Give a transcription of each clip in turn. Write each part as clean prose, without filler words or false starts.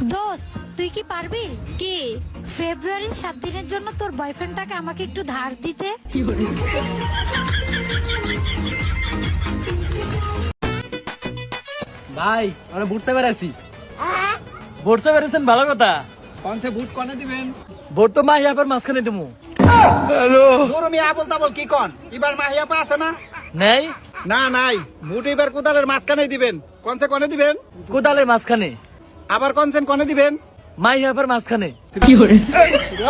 দোস্ত তুই কি পারবি কি ফেব্রুয়ারির 7 দিনের জন্য তোর বয়ফ্রেন্ডটাকে আমাকে একটু ধার দিতে? ভাই আমরা বুঝতে পেরেছি। ভোটতে পেরেছেন, ভালো কথা। কোন সে বুট কোনে দিবেন? ভোট তো মাহিয়া পর মাঝখানে দেবো। তোর আমি আবল তাবল কি কোন? এবার মাহিয়া পা আছে না? নেই, না নাই, বুট এবার কোদালের মাঝখানে দিবেন। কোন সে কোনে দিবেন? কোদালের মাঝখানে। আবার কোন সে কোনে দিবেন? মাহিয়া পর মাঝখানে।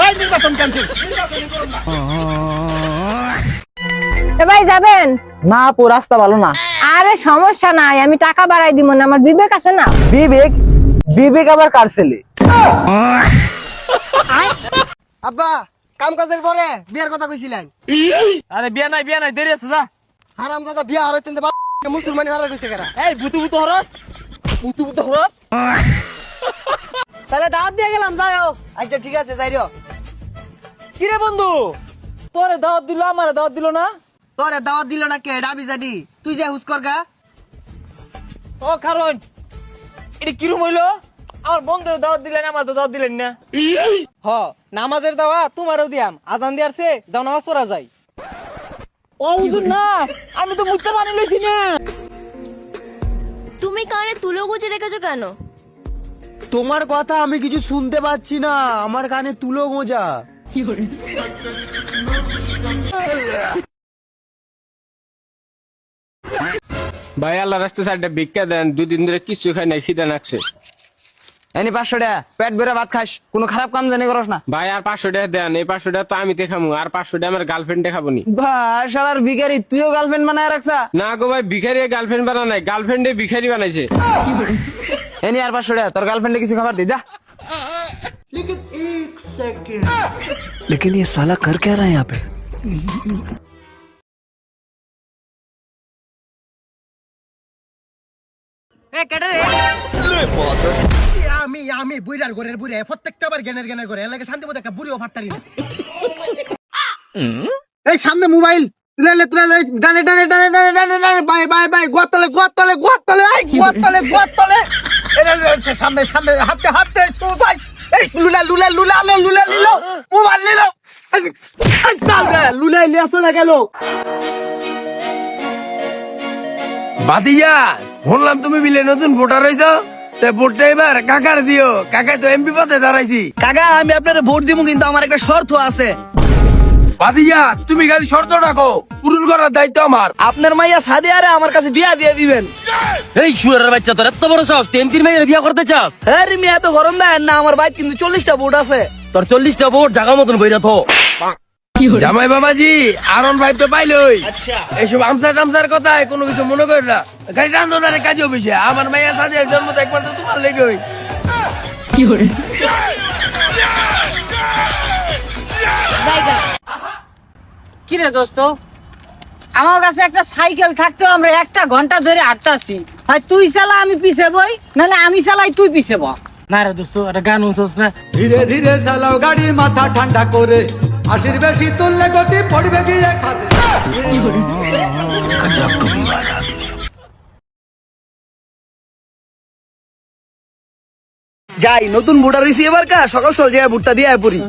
ওই নির্বাচন ক্যান্সেল। নির্বাচনই করুন না। এ ভাই যাবেন? না আপু, রাস্তা ভালো না। আরে সমস্যা নাই, আমি টাকা বাড়াই দিব না, আমার বিবেক আছে না। বিবেক? বিবেক আবার কার ছেলে? আব্বা কাম কাজের পরে বিয়ার কথা কইছিলেন। আরে বিয়া নাই, বিয়া নাই, দেরি আছে, যা। হারাম দাদা বিয়া আর হইতেন মুসলমানি হারা কইছে কেরা। এই বুতু বুতু হরস, বুতু বুতু হরস। তাহলে দাওয়াত দিয়ে গেলাম যাও। আচ্ছা ঠিক আছে যাইরো। কিরে বন্ধু, তোরে দাওয়াত দিল, আমারে দাওয়াত দিল না? তোরে দাওয়াত দিল না কে? ডাবি জাডি তুই যে হুস করগা। ও কারণ এটা কিরম হইলো? আমার বন্ধুর দাওয়াত দিলেন, আমার তো দাওয়াত দিলেন না। হ নামাজের দাওয়া তোমারও দিয়াম, আজান দিয়ারছে যাও নামাজ পড়া যাই। ও হুজুর না, আমি তো মুক্তা বানিয়ে লইছি না। তুমি কানে তুলো গুজে রেখেছো কেন? তোমার কথা আমি কিছু শুনতে পাচ্ছি না, আমার কানে তুলো গোঁজা। ভাই আল্লাহ রাস্তা সাইডে ভিক্ষা দেন, 2 দিন ধরে কিছু খাই নাই, খিদে লাগছে। এনি 500 টাকা, পেট ভরে ভাত খাস, কোনো খারাপ কাম জানি করস না। ভাই আর 500 টাকা দেন, এই 500 টাকা তো আমি দেখামু, আর 500 টাকা আমার গার্লফ্রেন্ড দেখাবো নি। ভাই শালার ভিখারি, তুইও গার্লফ্রেন্ড বানায় রাখছা? না গো ভাই, ভিখারি গার্লফ্রেন্ড বানা নাই, গার্লফ্রেন্ডে ভিখারি বানাইছে। এনি আর 500 টাকা, তোর গার্লফ্রেন্ডে কিছু খাবার দি যা। लेकिन ये साला कर क्या रहा है यहाँ पे? এ কেটে রে? আমি বুইড়ার ঘরের বুইড়া প্রত্যেকটা বার জ্ঞানের জ্ঞানের করে এলাকা শান্তি মতো একটা বুড়ি অফার তারি না। এই সামনে মোবাইল তুলে তুলে ডানে ডানে ডানে ডানে ডানে ডানে বাই বাই বাই গোতলে গোতলে গোতলে এই গোতলে গোতলে এই সামনে সামনে হাতে হাতে সুজাই এই লুলা লুলা লুলা লুলা নিলো মোবাইল নিলো এই চাল রে লুলা নিয়ে চলে গেল। বাদিয়া শুনলাম তুমি বিলে নতুন ভোটার হয়েছ, ভোটটা এবার কাকার দিও। কাকা তো এমপি পদে দাঁড়াইছি। কাকা আমি আপনার ভোট দিব, কিন্তু আমার একটা শর্ত আছে। বাদিয়া তুমি খালি শর্ত রাখো, পূরণ করার দায়িত্ব আমার। আপনার মাইয়া সাদিয়ারে আমার কাছে বিয়া দিয়ে দিবেন। এই শুয়ারের বাচ্চা, তোর এত বড় সাহস, তুই এমপির মেয়ের বিয়া করতে চাস? আরে মিয়া এত গরম দেন না, আমার ভাই কিন্তু 40টা ভোট আছে। তোর 40টা ভোট জাগা মতন বইরা থো। জামাই বাবাজি আরন ভাই তো পাইলই। এইসব আমসার টামসার কথা কোনো কিছু মনে করি না, খালি রান্ধনারে কাজে অফিসে। আমার মাইয়া সাদিয়ার জন্ম তো একবার তো তোমার লেগে। কিরে দোস্ত, আমার কাছে একটা সাইকেল থাকতেও আমরা 1 ঘন্টা ধরে হাঁটতাছি। ভাই তুই চালা আমি পিছে বই, নাহলে আমি চালাই তুই পিছে ব। না রে দোস্ত, একটা গান শুনছস না? ধীরে ধীরে চালাও গাড়ি, মাথা ঠান্ডা করে, আশির বেশি তুললে গতি পড়বে গিয়ে খাদে। যাই নতুন ভোটার হইছি এবার কা, সকাল সকাল যাই ভোটটা দিয়ে পড়ি।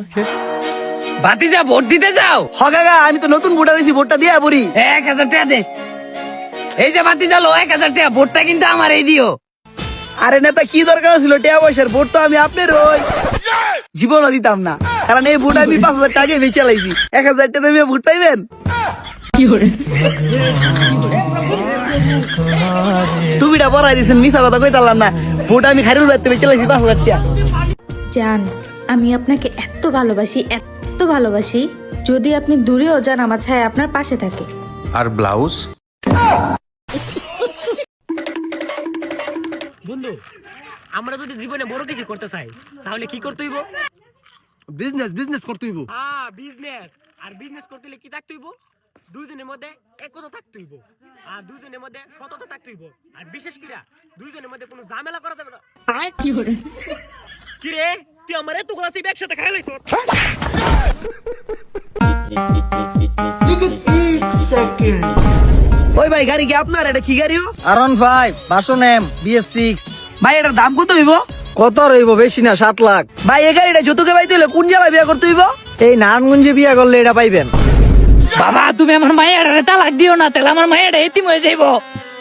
ভাতিজা ভোট দিতে যাও? হ কাকা, আমি তো নতুন ভোটার হইছি, ভোটটা দিয়ে পড়ি। 1000 টাকা দে। এই যে ভাতিজা লো 1000 টাকা, ভোটটা কিন্তু আমার এই দিও। আরে নেতা কি দরকার ছিল টাকা পয়সার? ভোট তো আমি আপনার ওই জীবনও দিতাম না, কারণ এই ভোট আমি 5000 টাকা বেঁচে চালাইছি। 1000 টাকা দিয়ে ভোট পাইবেন? টুপিটা পরাই দিয়েছেন, মিশা কথা কইতালাম না। ভোট আমি খাইরুল বাইতে বেঁচে চালাইছি 5000 টাকা। জান, আমি আপনাকে এত ভালোবাসি, এত ভালোবাসি, যদি আপনি দূরেও যান আমার ছায়া আপনার পাশে থাকে। আর ব্লাউজ বন্ধু, আমরা যদি জীবনে বড় কিছু করতে চাই তাহলে কি করতে হইব? বিজনেস বিজনেস করতে হইব। হ্যাঁ বিজনেস। আর বিজনেস করতে হলে কি থাকতে হইব? দুইজনের মধ্যে একতা থাকতে হইব, আর দুইজনের মধ্যে সততা থাকতে হইব, আর বিশেষ করে দুইজনের মধ্যে কোনো ঝামেলা করা যাবে না। কি রে, তুই আমার এত ক্লাসে একসাথে খাই লাইছ? ওই ভাই গাড়ি কি আপনার? এটা কি গাড়িও? R15 version M BS6। ভাই এটার দাম কত হইব? কত রইব? বেশি না, 7 লাখ। ভাই এই গাড়িটা যৌতুকে পাইতে হলে কোন জেলায় বিয়া করতে হইব? এই নারায়ণগঞ্জে বিয়া করলে এটা পাইবেন। বাবা তুমি আমার মায়ের তালাক দিও না, তাহলে আমার মায়ের এতিম হয়ে যাইব।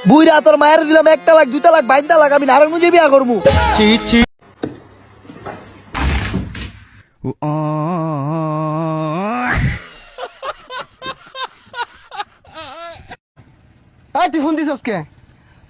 বুইরা তোর মায়ের দিলাম 1 লাখ 2 লাখ 22 লাখ, আমি নারায়ণগঞ্জে বিয়া করবো। এই তুই ফোন দিছস কে?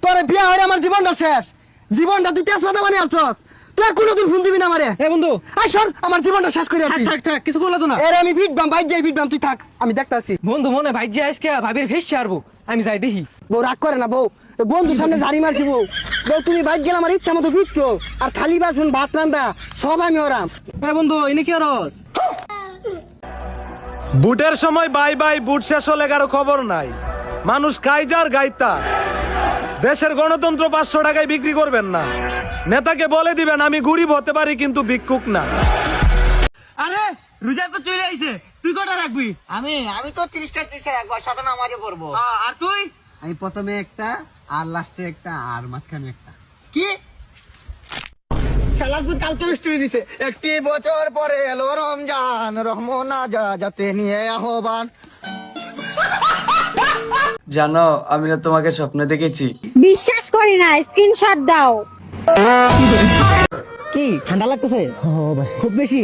তোর বিয়া হইলে আমার জীবনটা শেষ। জীবনটা তুই তেজপাতা মানে আসছস। তুই আর কোনোদিন ফোন দিবি না আমারে। এ বন্ধু আই সর, আমার জীবনটা শেষ করে আসছিস। থাক থাক কিছু করলা তো না। এর আমি ফিটবাম, বাইক যাই ফিটবাম, তুই থাক, আমি দেখতাছি। বন্ধু মনে ভাই যে আজকে ভাবির ফেস ছাড়বো, আমি যাই দেখি। বউ রাগ করে না বউ, বন্ধুর সামনে ঝাড়ি মারছি বউ। বউ তুমি বাইক গেলে আমার ইচ্ছা মতো ফিরতো, আর খালি বাসন ভাত রান্দা সব আমি ওরাম। এ বন্ধু এনে কি রস? বুটের সময় বাই বাই, বুট শেষ হলে কারো খবর নাই। মানুষ কাইজার গাইতা। দেশের গণতন্ত্র 500 টাকায় বিক্রি করবেন না। নেতাকে বলে দিবেন আমি গরিব হতে পারি কিন্তু ভিক্ষুক না। আরে রোজা তো চলে আইছে, তুই কটা রাখবি? আমি তো 30টা একবার সাথে নামাজে পড়বো। আর তুই? আমি প্রথমে একটা, আর লাস্টে একটা, আর মাঝখানে একটা। কি শালাকুত কালকে স্টোরি দিছে, 1 বছর পরে এলো রমজান, রহমনা যাতে নিয়ে আহ্বান। জানো আমি না তোমাকে স্বপ্নে দেখেছি। বিশ্বাস করি না, স্ক্রিনশট দাও। কি ঠান্ডা লাগতেছে খুব বেশি?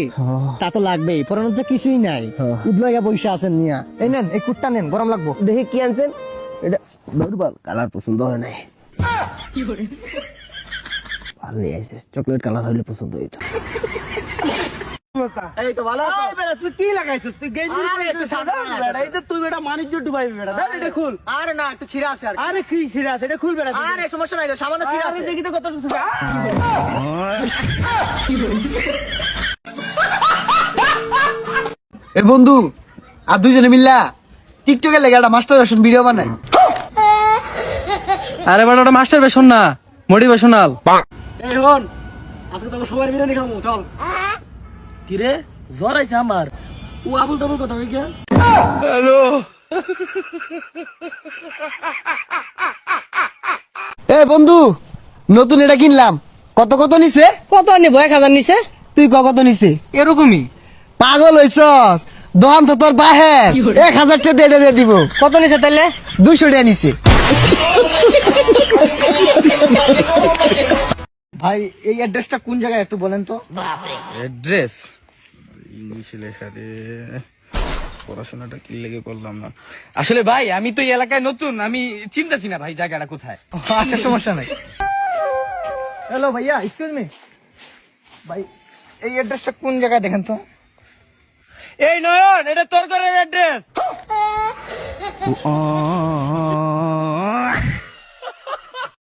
তা তো লাগবেই, পরানোর তো কিছুই নাই। উদলাইয়া বসে আছেন নিয়া। এই নেন, এই কুটটা নেন, গরম লাগবো। দেখে কি আনছেন? এটা নরমাল কালার, পছন্দ হয় নাই। ভালো আছে, চকলেট কালার হইলে পছন্দ হইতো। এই তো ভালো আছে। বেটা তুই কি লাগাইছিস? তুই গেঞ্জি একটু সাদা বেটা, এই যে তুই বেটা মানিজ্য ডুবাইবি বেটা। দাঁড়া এটা খুল। আরে না, একটু ছিঁড়া আছে আর কি। আরে কি ছিড়া আছে? এটা খুল বেটা। আরে সমস্যা নাই তো, সামান্য ছিঁড়া আরে আছে। দেখি তো কত কিছু। এ বন্ধু, আর দুইজনে মিল্লা টিকটকে লেগে একটা মাস্টার ভার্সন ভিডিও বানাই। আরে বেটা ওটা মাস্টার বেশন না, মোটিভেশনাল। এই হন, আজকে তোকে সবার বিরিয়ানি খাবো, চল। কি রে জ্বর আইছে আমার? ও আবুল তাবুল কথা হই কে? এ বন্ধু, নতুন এটা কিনলাম। কত কত নিছে? কত নিব? 1000 নিছে। তুই কত নিছে? এরকমই। পাগল হইছস? দন তো তোর বাহে 1000 টাকা দিয়ে দিব। কত নিছে তাইলে? 200 টাকা নিছে। ভাই এই অ্যাড্রেসটা কোন জায়গায় একটু বলেন তো? অ্যাড্রেস ইংলিশে লেখা রে, পড়াশোনাটা কি লেগে করলাম না। আসলে ভাই আমি তো এই এলাকায় নতুন, আমি চিনতেছি না ভাই জায়গাটা কোথায়। আচ্ছা সমস্যা নাই। হ্যালো ভাইয়া, এক্সকিউজ মি ভাই, এই অ্যাড্রেসটা কোন জায়গায় দেখেন তো? এই নয়ন, এটা তোর ঘরের অ্যাড্রেস।